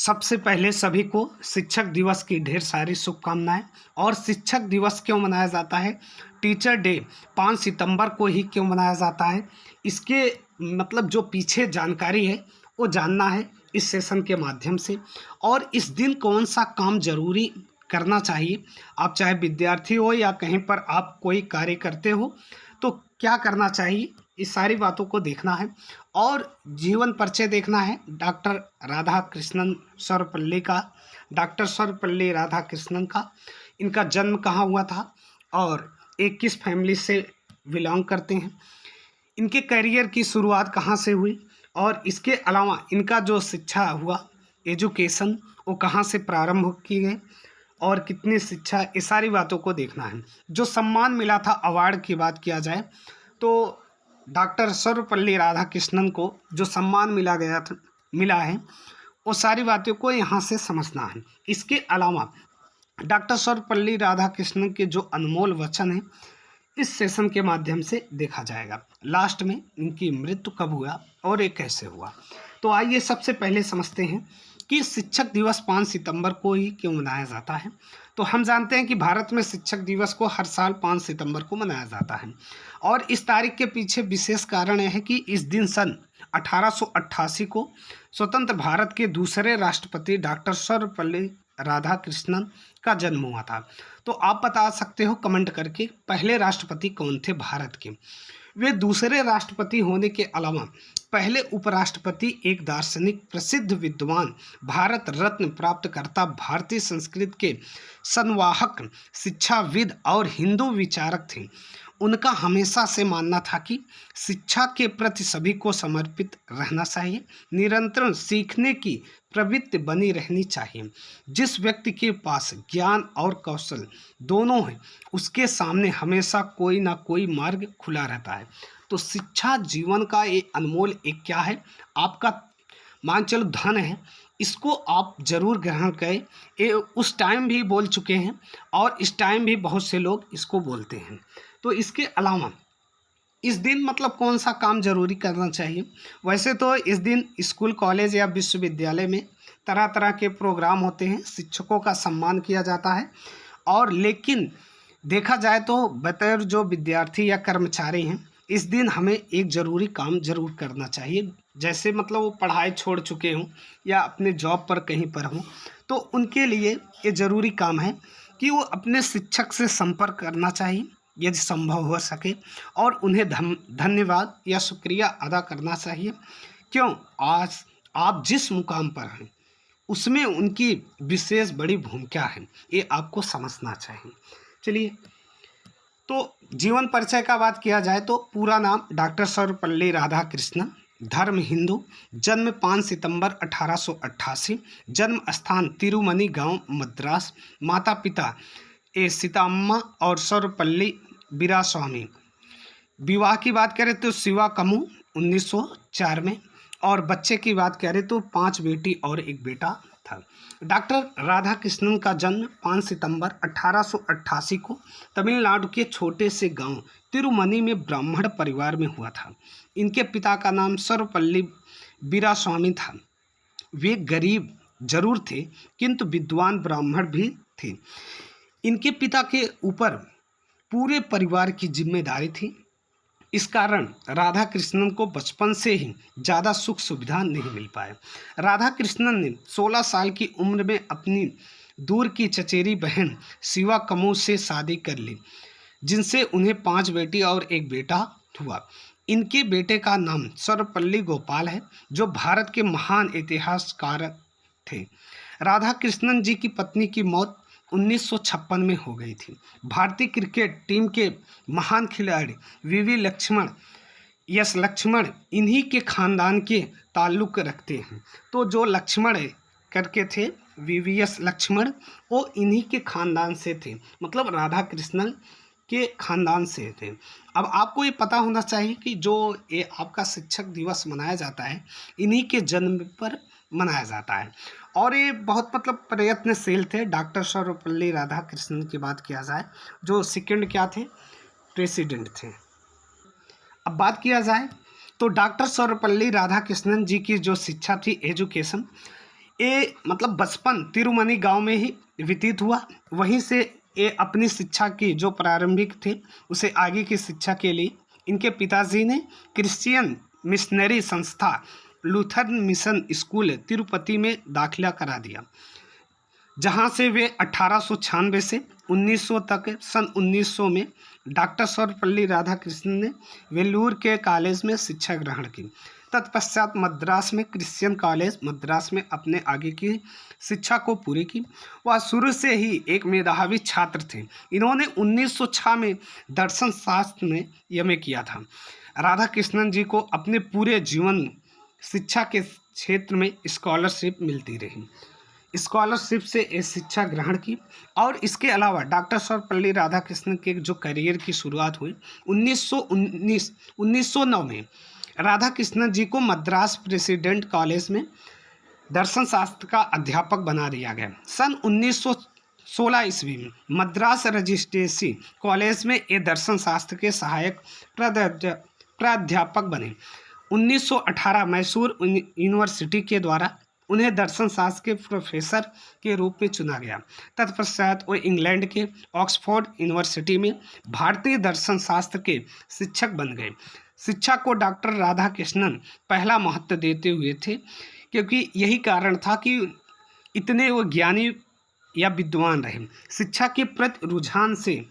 सबसे पहले सभी को शिक्षक दिवस की ढेर सारी शुभकामनाएं। और शिक्षक दिवस क्यों मनाया जाता है, टीचर डे 5 सितंबर को ही क्यों मनाया जाता है, इसके मतलब जो पीछे जानकारी है वो जानना है इस सेशन के माध्यम से। और इस दिन कौन सा काम जरूरी करना चाहिए, आप चाहे विद्यार्थी हो या कहीं पर आप कोई कार्य करते हो तो क्या करना चाहिए, इस सारी बातों को देखना है। और जीवन परिचय देखना है डॉक्टर राधा कृष्णन सर्वपल्ली का। डॉक्टर सर्वपल्ली राधा कृष्णन का इनका जन्म कहाँ हुआ था और एक किस फैमिली से बिलोंग करते हैं, इनके करियर की शुरुआत कहाँ से हुई, और इसके अलावा इनका जो शिक्षा हुआ एजुकेशन वो कहाँ से प्रारंभ की गई और कितनी शिक्षा, ये सारी बातों को देखना है। जो सम्मान मिला था, अवार्ड की बात किया जाए तो डॉक्टर सर्वपल्ली राधाकृष्णन को जो सम्मान मिला है वो सारी बातों को यहाँ से समझना है। इसके अलावा डॉक्टर सर्वपल्ली राधाकृष्णन के जो अनमोल वचन हैं इस सेशन के माध्यम से देखा जाएगा। लास्ट में इनकी मृत्यु कब हुआ और ये कैसे हुआ। तो आइए सबसे पहले समझते हैं कि शिक्षक दिवस 5 सितंबर को ही क्यों मनाया जाता है। तो हम जानते हैं कि भारत में शिक्षक दिवस को हर साल 5 सितंबर को मनाया जाता है और इस तारीख के पीछे विशेष कारण यह है कि इस दिन सन 1888 को स्वतंत्र भारत के दूसरे राष्ट्रपति डॉक्टर सर्वपल्ली राधाकृष्णन का जन्म हुआ था। तो आप बता सकते हो कमेंट करके पहले राष्ट्रपति कौन थे भारत के। वे दूसरे राष्ट्रपति होने के अलावा पहले उपराष्ट्रपति, एक दार्शनिक, प्रसिद्ध विद्वान, भारत रत्न प्राप्तकर्ता, भारतीय संस्कृति के संवाहक, शिक्षाविद और हिंदू विचारक थे। उनका हमेशा से मानना था कि शिक्षा के प्रति सभी को समर्पित रहना चाहिए, निरंतर सीखने की प्रवृत्ति बनी रहनी चाहिए। जिस व्यक्ति के पास ज्ञान और कौशल दोनों हैं उसके सामने हमेशा कोई ना कोई मार्ग खुला रहता है। तो शिक्षा जीवन का ये अनमोल एक क्या है, आपका मान चलो धन है, इसको आप जरूर ग्रहण करें। ये उस टाइम भी बोल चुके हैं और इस टाइम भी बहुत से लोग इसको बोलते हैं। तो इसके अलावा इस दिन मतलब कौन सा काम जरूरी करना चाहिए, वैसे तो इस दिन स्कूल, कॉलेज या विश्वविद्यालय में तरह तरह के प्रोग्राम होते हैं, शिक्षकों का सम्मान किया जाता है। और लेकिन देखा जाए तो बतौर जो विद्यार्थी या कर्मचारी हैं इस दिन हमें एक ज़रूरी काम जरूर करना चाहिए। जैसे मतलब वो पढ़ाई छोड़ चुके हों या अपने जॉब पर कहीं पर हों तो उनके लिए ये ज़रूरी काम है कि वो अपने शिक्षक से संपर्क करना चाहिए यदि संभव हो सके, और उन्हें धन्यवाद या शुक्रिया अदा करना चाहिए। क्यों, आज आप जिस मुकाम पर हैं उसमें उनकी विशेष बड़ी भूमिका है, ये आपको समझना चाहिए। चलिए, तो जीवन परिचय का बात किया जाए तो पूरा नाम डॉक्टर सर्वपल्ली राधाकृष्णन, धर्म हिंदू, जन्म 5 सितंबर 1888, जन्म स्थान तिरुमनी गांव मद्रास, माता पिता ए सीताम्मा और सर्वपल्ली वीरास्वामी। विवाह की बात करें तो शिवा कमू 1904 में, और बच्चे की बात करें तो 5 बेटी और 1 बेटा था। डॉक्टर राधाकृष्णन का जन्म 5 सितंबर 1888 को तमिलनाडु के छोटे से गांव तिरुमनी में ब्राह्मण परिवार में हुआ था। इनके पिता का नाम सर्वपल्ली वीरास्वामी था। वे गरीब जरूर थे किंतु विद्वान ब्राह्मण भी थे। इनके पिता के ऊपर पूरे परिवार की जिम्मेदारी थी। इस कारण राधा कृष्णन को बचपन से ही ज़्यादा सुख सुविधा नहीं मिल पाए। राधा कृष्णन ने 16 साल की उम्र में अपनी दूर की चचेरी बहन शिवा कमू से शादी कर ली, जिनसे उन्हें 5 बेटी और 1 बेटा हुआ। इनके बेटे का नाम सर्वपल्ली गोपाल है, जो भारत के महान इतिहासकार थे। राधा कृष्णन जी की पत्नी की मौत 1956 में हो गई थी। भारतीय क्रिकेट टीम के महान खिलाड़ी वीवी लक्ष्मण, यस लक्ष्मण इन्हीं के खानदान के ताल्लुक रखते हैं। तो जो लक्ष्मण करके थे वीवीएस लक्ष्मण, वो इन्हीं के खानदान से थे, मतलब राधा कृष्णन के खानदान से थे। अब आपको ये पता होना चाहिए कि जो ये आपका शिक्षक दिवस मनाया जाता है इन्हीं के जन्म पर मनाया जाता है। और ये बहुत मतलब प्रयत्नशील थे। डॉक्टर सर्वपल्ली राधाकृष्णन की बात किया जाए, जो सेकंड क्या थे, प्रेसिडेंट थे। अब बात किया जाए तो डॉक्टर सर्वपल्ली राधाकृष्णन जी की जो शिक्षा थी, एजुकेशन, ये मतलब बचपन तिरुमनी गांव में ही व्यतीत हुआ। वहीं से ये अपनी शिक्षा की जो प्रारंभिक थे उसे आगे की शिक्षा के लिए इनके पिताजी ने क्रिश्चियन मिशनरी संस्था लूथरन मिशन स्कूल तिरुपति में दाखिला करा दिया, जहां से वे 1896 से 1900 तक सन 1900 में डॉक्टर सर्वपल्ली राधाकृष्णन ने वेल्लूर के कॉलेज में शिक्षा ग्रहण की। तत्पश्चात मद्रास में क्रिश्चियन कॉलेज मद्रास में अपने आगे की शिक्षा को पूरी की। वह शुरू से ही एक मेधावी छात्र थे। इन्होंने 1906 में दर्शन शास्त्र में एमए किया था। राधाकृष्णन जी को अपने पूरे जीवन शिक्षा के क्षेत्र में स्कॉलरशिप मिलती रही। स्कॉलरशिप से ये शिक्षा ग्रहण की और इसके अलावा डॉक्टर सर्वपल्ली राधाकृष्णन के जो करियर की शुरुआत हुई 1909 में राधाकृष्णन जी को मद्रास प्रेसिडेंट कॉलेज में दर्शन शास्त्र का अध्यापक बना दिया गया। सन 1916 ईस्वी में मद्रास रजिस्ट्रेसी कॉलेज में ये दर्शन शास्त्र के सहायक प्राध्यापक बने। 1918 मैसूर यूनिवर्सिटी के द्वारा उन्हें दर्शन शास्त्र के प्रोफेसर के रूप में चुना गया। तत्पश्चात वो इंग्लैंड के ऑक्सफोर्ड यूनिवर्सिटी में भारतीय दर्शन शास्त्र के शिक्षक बन गए। शिक्षा को डॉक्टर राधाकृष्णन पहला महत्व देते हुए थे, क्योंकि यही कारण था कि इतने वो ज्ञानी या विद्वान रहे। शिक्षा के प्रति रुझान से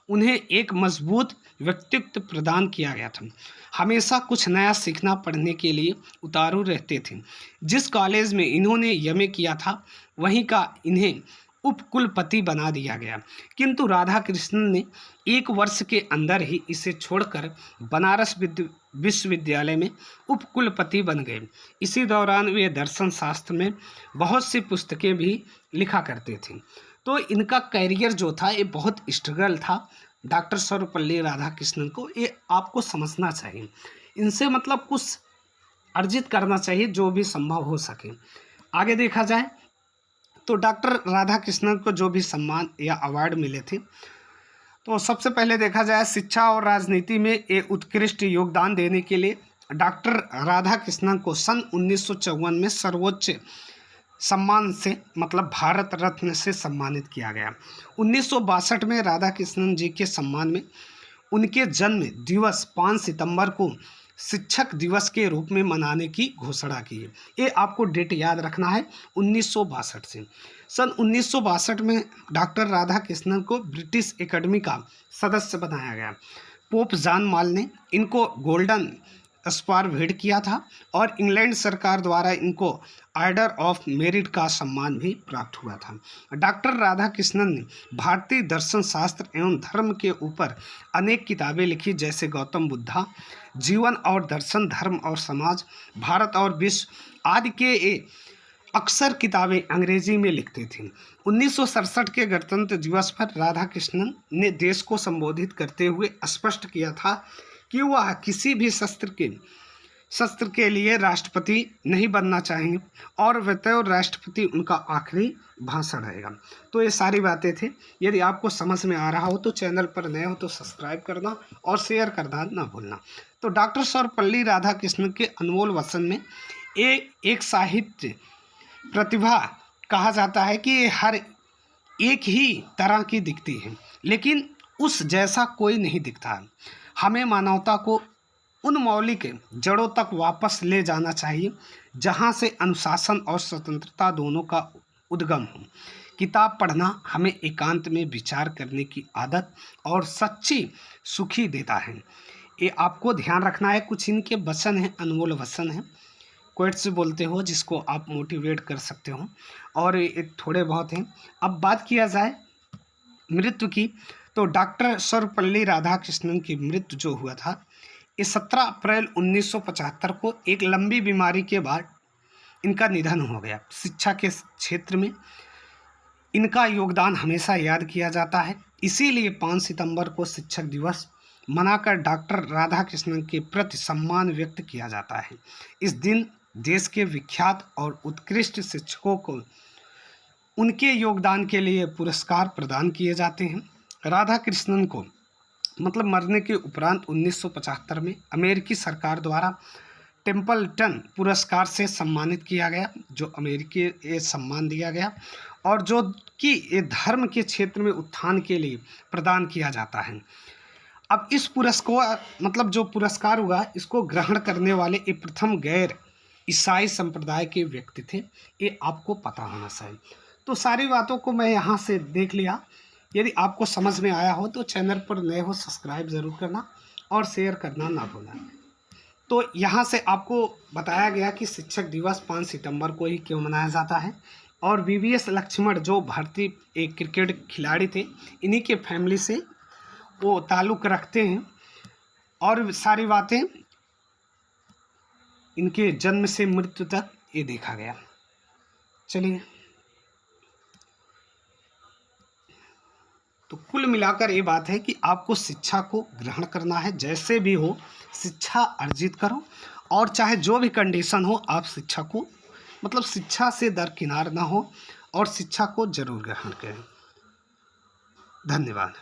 उन्हें एक मजबूत व्यक्तित्व प्रदान किया गया था। हमेशा कुछ नया सीखना पढ़ने के लिए उतारू रहते थे। जिस कॉलेज में इन्होंने एमए किया था वहीं का इन्हें उपकुलपति बना दिया गया, किंतु राधाकृष्णन ने एक वर्ष के अंदर ही इसे छोड़कर बनारस विश्वविद्यालय में उपकुलपति बन गए। इसी दौरान वे दर्शन शास्त्र में बहुत सी पुस्तकें भी लिखा करते थे। तो इनका करियर जो था ये बहुत स्ट्रगल था। डॉक्टर सर्वपल्ली राधाकृष्णन को ये आपको समझना चाहिए। इनसे मतलब कुछ अर्जित करना चाहिए जो भी संभव हो सके। आगे देखा जाए तो डॉक्टर राधाकृष्णन को जो भी सम्मान या अवार्ड मिले थे, तो सबसे पहले देखा जाए शिक्षा और राजनीति में एक उत्कृष्ट योगदान देने के लिए डॉक्टर राधाकृष्णन को सन 1954 में सर्वोच्च सम्मान से मतलब भारत रत्न से सम्मानित किया गया। 1962 में राधाकृष्णन जी के सम्मान में उनके जन्म दिवस 5 सितंबर को शिक्षक दिवस के रूप में मनाने की घोषणा की है। ये आपको डेट याद रखना है 1962 से। सन 1962 में डॉक्टर राधाकृष्णन को ब्रिटिश एकेडमी का सदस्य बनाया गया। पोप जॉन माल ने इनको गोल्डन स्पार भेंट किया था और इंग्लैंड सरकार द्वारा इनको ऑर्डर ऑफ मेरिट का सम्मान भी प्राप्त हुआ था। डॉक्टर राधाकृष्णन ने भारतीय दर्शन शास्त्र एवं धर्म के ऊपर अनेक किताबें लिखी, जैसे गौतम बुद्धा, जीवन और दर्शन, धर्म और समाज, भारत और विश्व आदि के अक्सर किताबें अंग्रेजी में लिखते थे। 1967 के गणतंत्र दिवस पर राधाकृष्णन ने देश को संबोधित करते हुए स्पष्ट किया था कि वह किसी भी शस्त्र के लिए राष्ट्रपति नहीं बनना चाहेंगे और वह राष्ट्रपति उनका आखिरी भाषण रहेगा। तो ये सारी बातें थी। यदि आपको समझ में आ रहा हो तो चैनल पर नए हो तो सब्सक्राइब करना और शेयर करना ना भूलना। तो डॉक्टर सर्वपल्ली राधाकृष्णन के अनमोल वचन में एक साहित्य प्रतिभा कहा जाता है कि ये हर एक ही तरह की दिखती है, लेकिन उस जैसा कोई नहीं दिखता। हमें मानवता को उन मौलिक जड़ों तक वापस ले जाना चाहिए जहां से अनुशासन और स्वतंत्रता दोनों का उद्गम हो। किताब पढ़ना हमें एकांत में विचार करने की आदत और सच्ची सुखी देता है। ये आपको ध्यान रखना है। कुछ इनके वचन हैं, अनमोल वचन हैं, क्वेट्स बोलते हो, जिसको आप मोटिवेट कर सकते हो, और ये थोड़े बहुत हैं। अब बात किया जाए मृत्यु की, तो डॉक्टर सर्वपल्ली राधाकृष्णन की मृत्यु जो हुआ था ये 17 अप्रैल 1975 को एक लंबी बीमारी के बाद इनका निधन हो गया। शिक्षा के क्षेत्र में इनका योगदान हमेशा याद किया जाता है। इसीलिए 5 सितंबर को शिक्षक दिवस मनाकर डॉक्टर राधाकृष्णन के प्रति सम्मान व्यक्त किया जाता है। इस दिन देश के विख्यात और उत्कृष्ट शिक्षकों को उनके योगदान के लिए पुरस्कार प्रदान किए जाते हैं। राधाकृष्णन को मतलब मरने के उपरांत 1975 में अमेरिकी सरकार द्वारा टेम्पल्टन पुरस्कार से सम्मानित किया गया, जो अमेरिकी ये सम्मान दिया गया, और जो कि ये धर्म के क्षेत्र में उत्थान के लिए प्रदान किया जाता है। अब इस पुरस्कार मतलब जो पुरस्कार हुआ, इसको ग्रहण करने वाले ये प्रथम गैर ईसाई संप्रदाय के व्यक्ति थे, ये आपको पता होना चाहिए। तो सारी बातों को मैं यहाँ से देख लिया। यदि आपको समझ में आया हो तो चैनल पर नए हो सब्सक्राइब ज़रूर करना और शेयर करना ना भूलना। तो यहाँ से आपको बताया गया कि शिक्षक दिवस 5 सितंबर को ही क्यों मनाया जाता है, और वीवीएस लक्ष्मण जो भारतीय एक क्रिकेट खिलाड़ी थे, इन्हीं के फैमिली से वो ताल्लुक़ रखते हैं, और सारी बातें इनके जन्म से मृत्यु तक ये देखा गया। चलिए, तो कुल मिलाकर ये बात है कि आपको शिक्षा को ग्रहण करना है, जैसे भी हो शिक्षा अर्जित करो, और चाहे जो भी कंडीशन हो आप शिक्षा को मतलब शिक्षा से दरकिनार ना हो और शिक्षा को जरूर ग्रहण करें। धन्यवाद।